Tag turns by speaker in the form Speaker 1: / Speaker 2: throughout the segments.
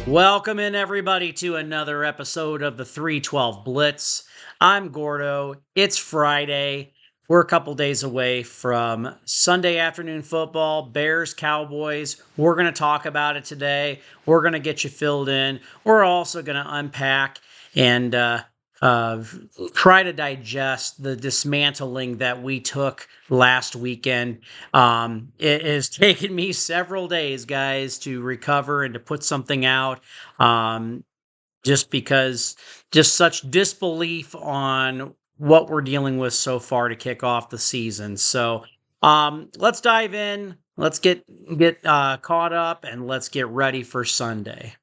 Speaker 1: Welcome in, everybody, to another episode of the 312 Blitz. I'm Gordo. It's Friday. We're a couple days away from Sunday afternoon football, Bears, Cowboys. We're going to talk about it today. We're going to get you filled in. We're also going to unpack and try to digest the dismantling that we took last weekend. It has taken me several days, guys, to recover and to put something out. Just because, just such disbelief on what we're dealing with so far to kick off the season. So let's dive in. Let's get caught up and let's get ready for Sunday.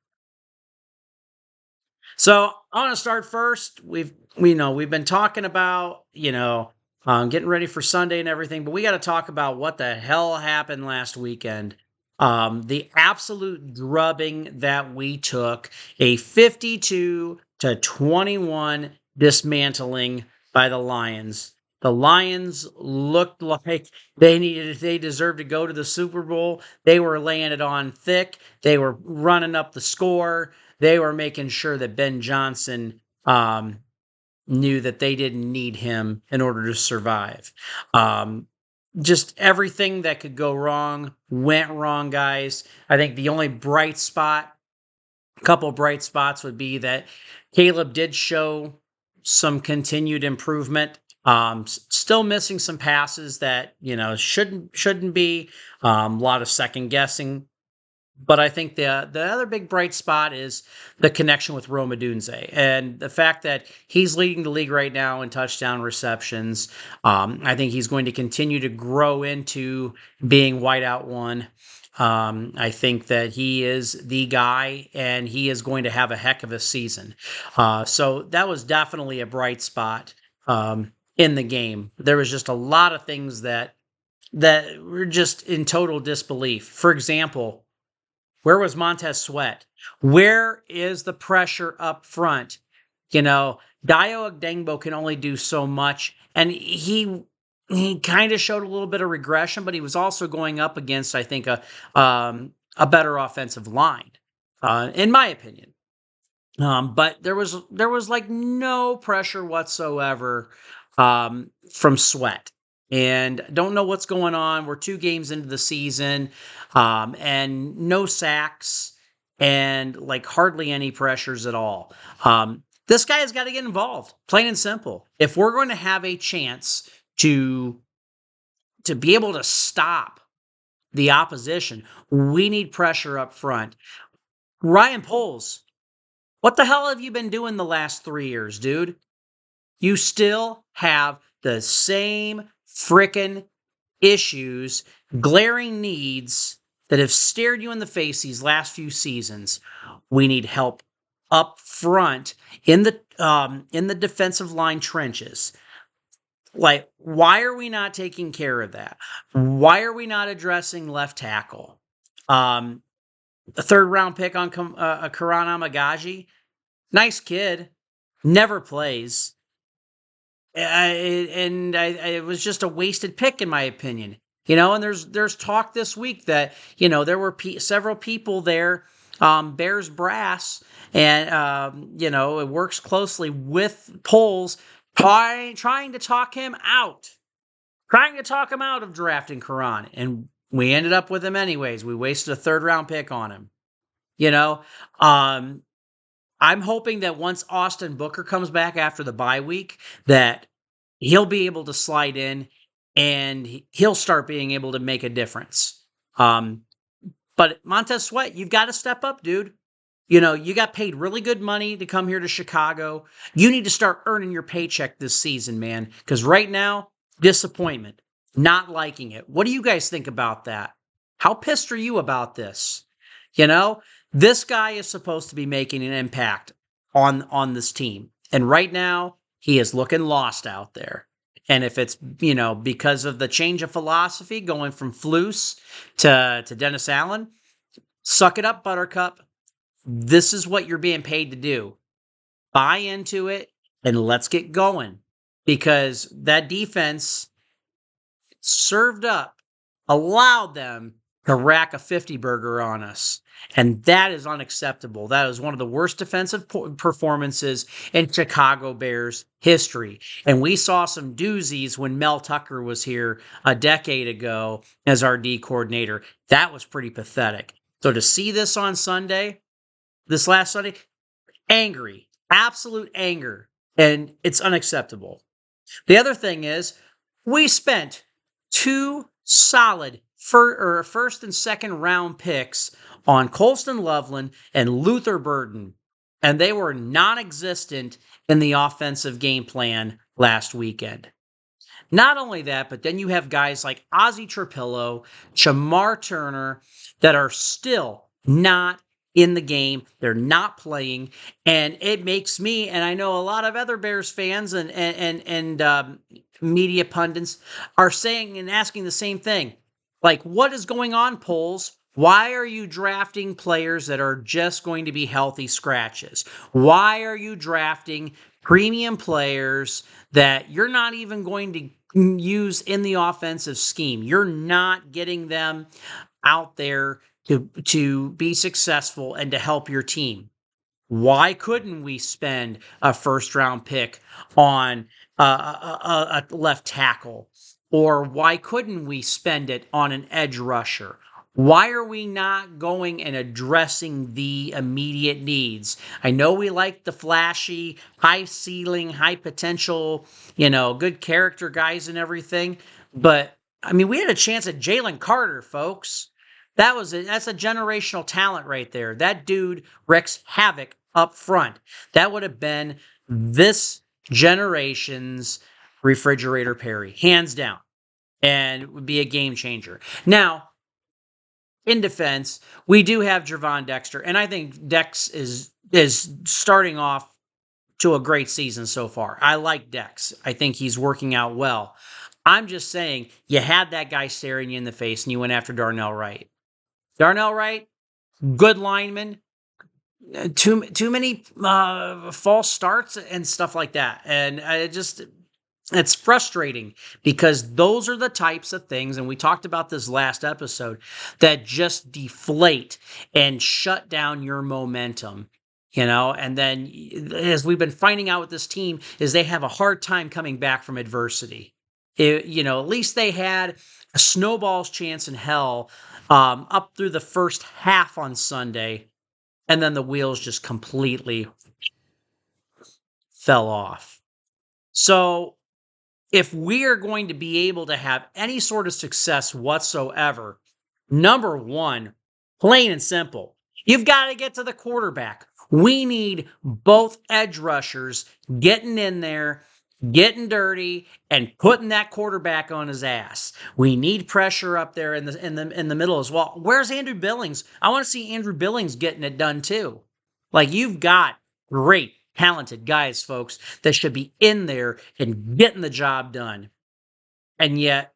Speaker 1: So I want to start first. We've been talking about getting ready for Sunday and everything, but we got to talk about what the hell happened last weekend. The absolute drubbing that we took, a 52-21 dismantling by the Lions. The Lions looked like they deserved to go to the Super Bowl. They were laying it on thick. They were running up the score. They were making sure that Ben Johnson knew that they didn't need him in order to survive. Just everything that could go wrong went wrong, guys. I think the only couple bright spots would be that Caleb did show some continued improvement. Still missing some passes that shouldn't be. A lot of second guessing. But I think the other big bright spot is the connection with Rome Odunze and the fact that he's leading the league right now in touchdown receptions. I think he's going to continue to grow into being wideout one. I think that he is the guy, and he is going to have a heck of a season. So that was definitely a bright spot in the game. There was just a lot of things that were just in total disbelief. For example, where was Montez Sweat? Where is the pressure up front? Dayo Ogdengbo can only do so much, and he kind of showed a little bit of regression, but he was also going up against, I think, a better offensive line, in my opinion. But there was like no pressure whatsoever from Sweat. And don't know what's going on. We're 2 games into the season, and no sacks and like hardly any pressures at all. This guy has got to get involved, plain and simple. If we're going to have a chance to be able to stop the opposition, we need pressure up front. Ryan Poles, what the hell have you been doing the last 3 years, dude? You still have the same frickin' issues, glaring needs that have stared you in the face these last few seasons. We need help up front in the defensive line trenches. Like, why are we not taking care of that? Why are we not addressing left tackle? A 3rd round pick on Karan Amagaji, nice kid, never plays. It was just a wasted pick, in my opinion. And there's talk this week that there were several people there, Bears brass, and it works closely with Poles, trying to talk him out of drafting Karan, and we ended up with him anyways. We wasted a 3rd round pick on him. I'm hoping that once Austin Booker comes back after the bye week, that he'll be able to slide in and he'll start being able to make a difference. But Montez Sweat, you've got to step up, dude. You got paid really good money to come here to Chicago. You need to start earning your paycheck this season, man, because right now, disappointment, not liking it. What do you guys think about that? How pissed are you about this? This guy is supposed to be making an impact on this team. And right now, he is looking lost out there. And if it's, because of the change of philosophy going from Flus to Dennis Allen, suck it up, Buttercup. this is what you're being paid to do. Buy into it and let's get going, because that defense served up, allowed them to rack a 50 burger on us. And that is unacceptable. That is one of the worst defensive performances in Chicago Bears history. And we saw some doozies when Mel Tucker was here a decade ago as our D coordinator. That was pretty pathetic. So to see this on Sunday, this last Sunday, angry, absolute anger. And it's unacceptable. The other thing is, we spent 2 solid first and second round picks on Colston Loveland and Luther Burden, and they were non-existent in the offensive game plan last weekend. Not only that, but then you have guys like Ozzie Trapillo, Shamar Turner that are still not in the game. They're not playing, and it makes me, and I know a lot of other Bears fans and media pundits are saying and asking the same thing. Like, what is going on, Poles? Why are you drafting players that are just going to be healthy scratches? Why are you drafting premium players that you're not even going to use in the offensive scheme? You're not getting them out there to be successful and to help your team. Why couldn't we spend a first round pick on a left tackle? Or why couldn't we spend it on an edge rusher? Why are we not going and addressing the immediate needs? I know we like the flashy, high ceiling, high potential, good character guys and everything, but I mean, we had a chance at Jalen Carter, folks. That's a generational talent right there. That dude wreaks havoc up front. That would have been this generation's Refrigerator Perry, hands down, and would be a game changer. Now, in defense, we do have Gervon Dexter, and I think Dex is starting off to a great season so far. I like Dex. I think he's working out well. I'm just saying, you had that guy staring you in the face, and you went after Darnell Wright. Darnell Wright, good lineman. Too many false starts and stuff like that, and it's frustrating because those are the types of things, and we talked about this last episode, that just deflate and shut down your momentum. And then, as we've been finding out with this team, is they have a hard time coming back from adversity. At least they had a snowball's chance in hell up through the first half on Sunday, and then the wheels just completely fell off. So if we are going to be able to have any sort of success whatsoever, number one, plain and simple, you've got to get to the quarterback. We need both edge rushers getting in there, getting dirty, and putting that quarterback on his ass. We need pressure up there in the middle as well. Where's Andrew Billings? I want to see Andrew Billings getting it done too. Like, you've got great, talented guys, folks, that should be in there and getting the job done. And yet,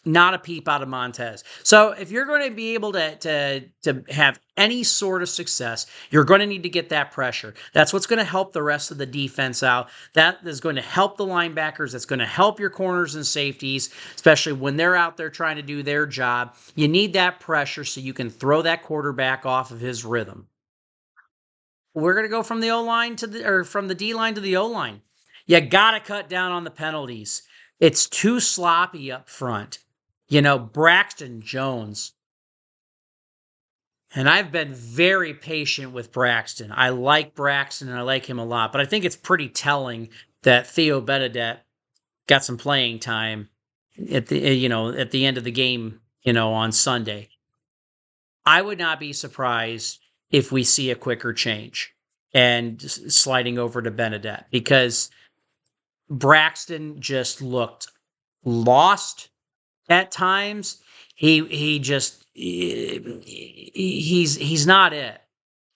Speaker 1: not a peep out of Montez. So if you're going to be able to have any sort of success, you're going to need to get that pressure. That's what's going to help the rest of the defense out. That is going to help the linebackers. That's going to help your corners and safeties, especially when they're out there trying to do their job. You need that pressure so you can throw that quarterback off of his rhythm. We're going to go from the O-line from the D-line to the O-line. You got to cut down on the penalties. It's too sloppy up front. Braxton Jones. And I've been very patient with Braxton. I like Braxton and I like him a lot, but I think it's pretty telling that Theo Benedette got some playing time at the end of the game, on Sunday. I would not be surprised if we see a quicker change and sliding over to Benedette, because Braxton just looked lost at times. He's not it.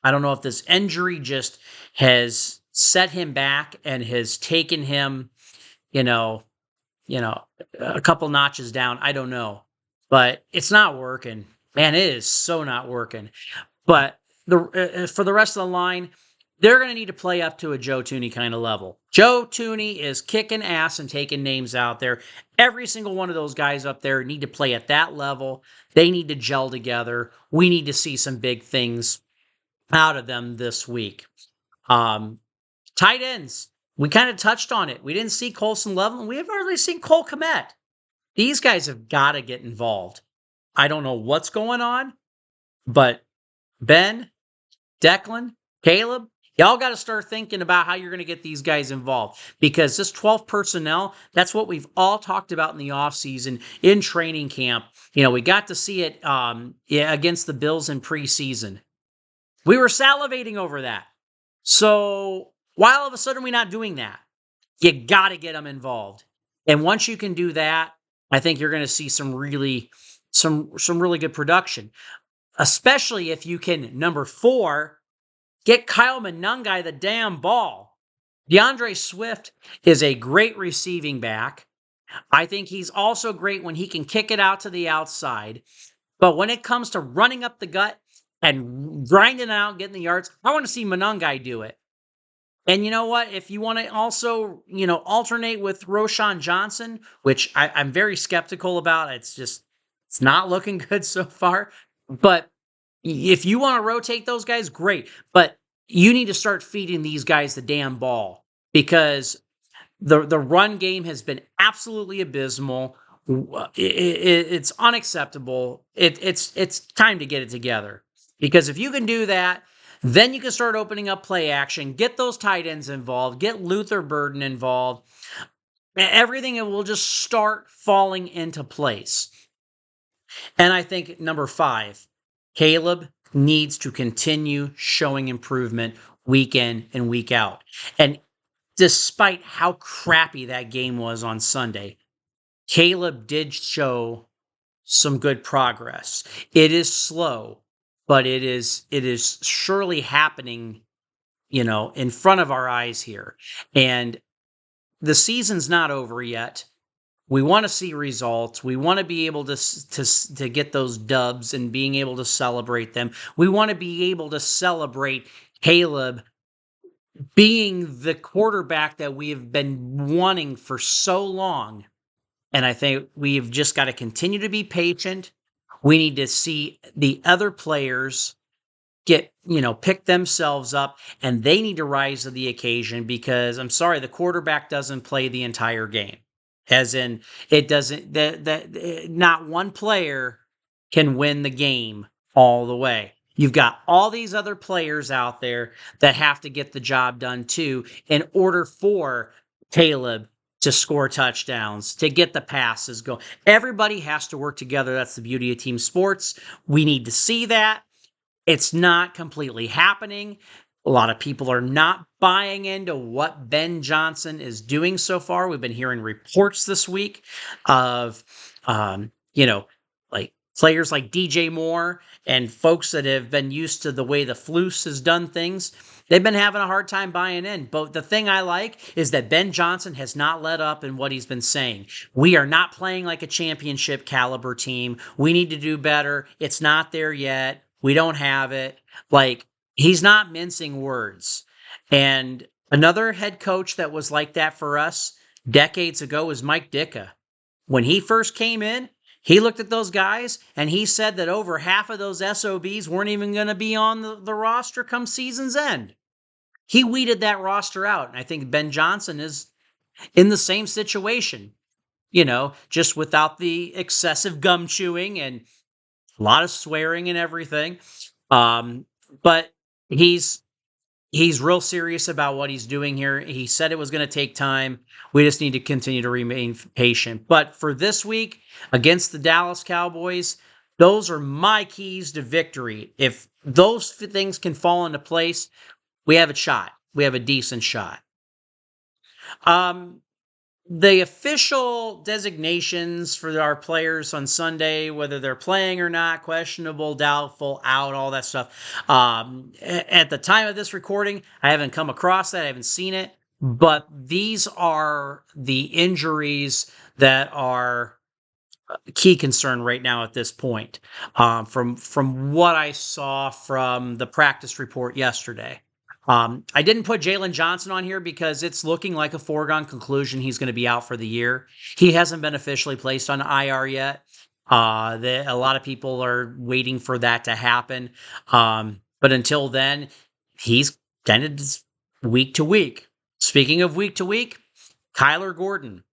Speaker 1: I don't know if this injury just has set him back and has taken him, a couple notches down. I don't know, but it's not working. Man, it is so not working. But for the rest of the line, they're going to need to play up to a Joe Tooney kind of level. Joe Tooney is kicking ass and taking names out there. Every single one of those guys up there need to play at that level. They need to gel together. We need to see some big things out of them this week. Tight ends. We kind of touched on it. We didn't see Colson Level. We haven't really seen Cole Kmet. These guys have got to get involved. I don't know what's going on, but Ben, Declan, Caleb, y'all got to start thinking about how you're going to get these guys involved, because this 12 personnel, that's what we've all talked about in the offseason, in training camp. We got to see it against the Bills in preseason. We were salivating over that. So why all of a sudden are we not doing that? You got to get them involved. And once you can do that, I think you're going to see some really good production, especially if you can, number 4, get Kyle Monangai the damn ball. DeAndre Swift is a great receiving back. I think he's also great when he can kick it out to the outside. But when it comes to running up the gut and grinding it out, getting the yards, I want to see Monangai do it. And you know what? If you want to also, alternate with Roschon Johnson, which I'm very skeptical about, it's not looking good so far. But if you want to rotate those guys, great. But you need to start feeding these guys the damn ball, because the run game has been absolutely abysmal. It's unacceptable. It's time to get it together. Because if you can do that, then you can start opening up play action, get those tight ends involved, get Luther Burden involved. Everything will just start falling into place. And I think number 5, Caleb needs to continue showing improvement week in and week out. And despite how crappy that game was on Sunday, Caleb did show some good progress. It is slow, but it is surely happening, in front of our eyes here. And the season's not over yet. We want to see results. We want to be able to get those dubs and being able to celebrate them. We want to be able to celebrate Caleb being the quarterback that we have been wanting for so long. And I think we've just got to continue to be patient. We need to see the other players pick themselves up, and they need to rise to the occasion, because I'm sorry, the quarterback doesn't play the entire game. As in, it doesn't, not one player can win the game all the way. You've got all these other players out there that have to get the job done too, in order for Caleb to score touchdowns, to get the passes going. Everybody has to work together. That's the beauty of team sports. We need to see that. It's not completely happening. A lot of people are not buying into what Ben Johnson is doing so far. We've been hearing reports this week of, like players like DJ Moore and folks that have been used to the way the Flus has done things. They've been having a hard time buying in. But the thing I like is that Ben Johnson has not let up in what he's been saying. We are not playing like a championship caliber team. We need to do better. It's not there yet. We don't have it. Like, he's not mincing words. And another head coach that was like that for us decades ago was Mike Ditka. When he first came in, he looked at those guys and he said that over half of those SOBs weren't even going to be on the roster come season's end. He weeded that roster out. And I think Ben Johnson is in the same situation, just without the excessive gum chewing and a lot of swearing and everything. But he's real serious about what he's doing here. He said it was going to take time. We just need to continue to remain patient. But for this week against the Dallas Cowboys, those are my keys to victory. If those things can fall into place, we have a shot. We have a decent shot. The official designations for our players on Sunday, whether they're playing or not, questionable, doubtful, out, all that stuff. At the time of this recording, I haven't come across that. I haven't seen it. But these are the injuries that are key concern right now at this point, from what I saw from the practice report yesterday. I didn't put Jalen Johnson on here because it's looking like a foregone conclusion he's going to be out for the year. He hasn't been officially placed on IR yet. A lot of people are waiting for that to happen. But until then, he's kind of week to week. Speaking of week to week, Kyler Gordon,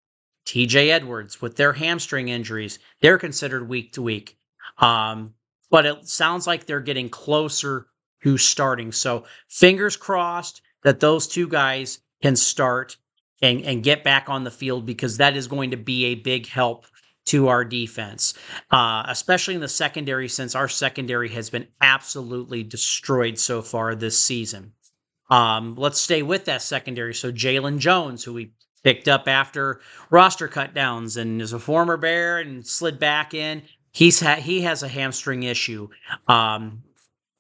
Speaker 1: TJ Edwards with their hamstring injuries, they're considered week to week. But it sounds like they're getting closer to starting. So fingers crossed that those two guys can start and get back on the field, because that is going to be a big help to our defense, especially in the secondary, since our secondary has been absolutely destroyed so far this season. Let's stay with that secondary. So Jalen Jones, who we picked up after roster cutdowns and is a former Bear and slid back in, he has a hamstring issue.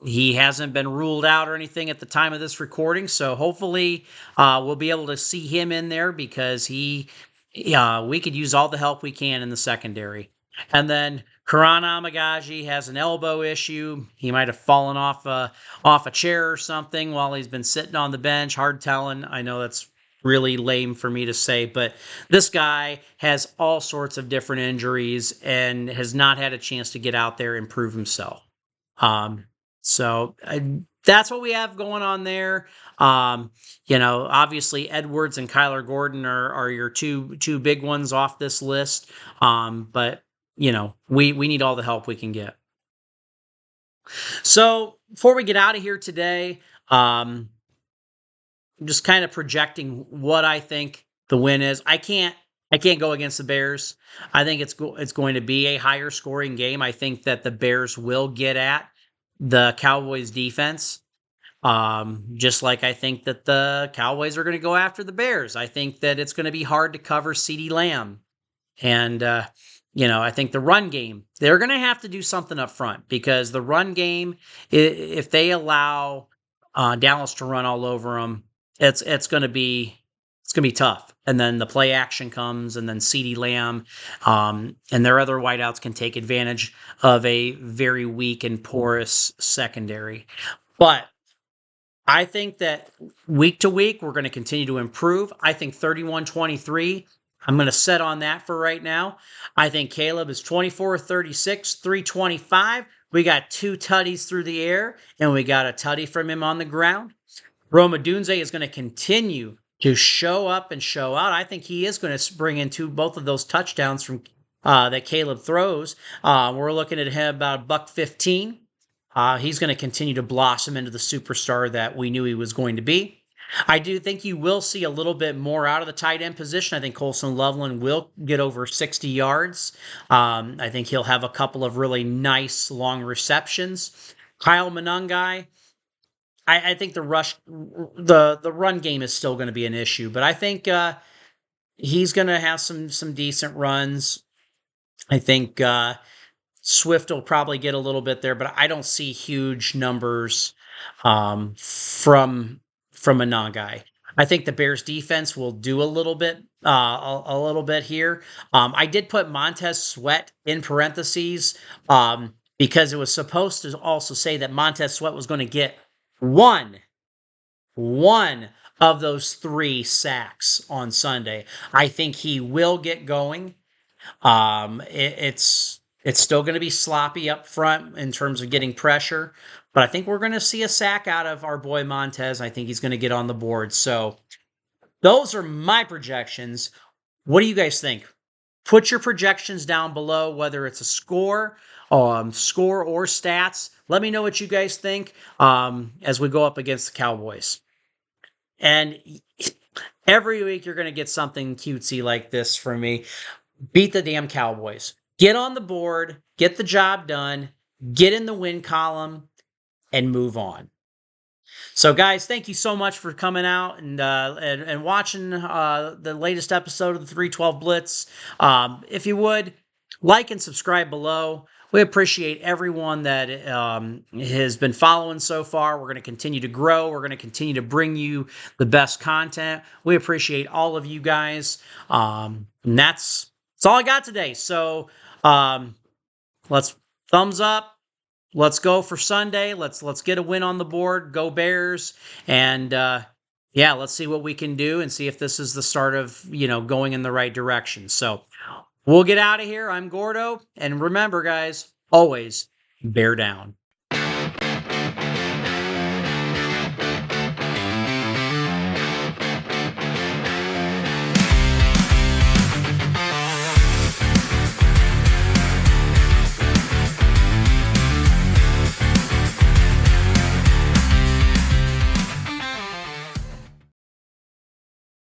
Speaker 1: He hasn't been ruled out or anything at the time of this recording, so hopefully we'll be able to see him in there, because we could use all the help we can in the secondary. And then Karan Amagaji has an elbow issue. He might have fallen off a chair or something while he's been sitting on the bench. Hard telling. I know that's really lame for me to say, but this guy has all sorts of different injuries and has not had a chance to get out there and prove himself. So that's what we have going on there. Obviously Edwards and Kyler Gordon are your two big ones off this list. But we need all the help we can get. So before we get out of here today, I'm just kind of projecting what I think the win is. I can't go against the Bears. I think it's going to be a higher scoring game. I think that the Bears will get at the Cowboys defense. Just like I think that the Cowboys are going to go after the Bears. I think that it's going to be hard to cover CeeDee Lamb. And, I think the run game, they're going to have to do something up front, because the run game, if they allow Dallas to run all over them, it's going to be tough. And then the play action comes, and then CeeDee Lamb and their other wideouts can take advantage of a very weak and porous secondary. But I think that week to week, we're going to continue to improve. I think 31-23, I'm going to set on that for right now. I think Caleb is 24-36, 325. We got 2 tutties through the air, and we got a tutty from him on the ground. Rome Odunze is going to continue to show up and show out. I think he is going to bring in both of those touchdowns from that Caleb throws. We're looking at him about $1.15. He's going to continue to blossom into the superstar that we knew he was going to be. I do think you will see a little bit more out of the tight end position. I think Colson Loveland will get over 60 yards. I think he'll have a couple of really nice long receptions. Kyle Monangai, I think the run game is still going to be an issue, but I think he's going to have some decent runs. I think Swift will probably get a little bit there, but I don't see huge numbers from Monangai. I think the Bears defense will do a little bit here. I did put Montez Sweat in parentheses because it was supposed to also say that Montez Sweat was going to get one of those 3 sacks on Sunday. I think he will get going. It's still going to be sloppy up front in terms of getting pressure, but I think we're going to see a sack out of our boy Montez. I think he's going to get on the board. So those are my projections. What do you guys think? Put your projections down below, whether it's a score or stats. Let me know what you guys think as we go up against the Cowboys. And every week you're going to get something cutesy like this from me. Beat the damn Cowboys. Get on the board, get the job done, get in the win column, and move on. So, guys, thank you so much for coming out and watching the latest episode of the 312 Blitz. If you would, like and subscribe below. We appreciate everyone that has been following so far. We're going to continue to grow. We're going to continue to bring you the best content. We appreciate all of you guys. And that's all I got today. So Let's thumbs up. Let's go for Sunday. Let's get a win on the board. Go Bears. And yeah, let's see what we can do and see if this is the start of, going in the right direction. So we'll get out of here. I'm Gordo. And remember, guys, always bear down.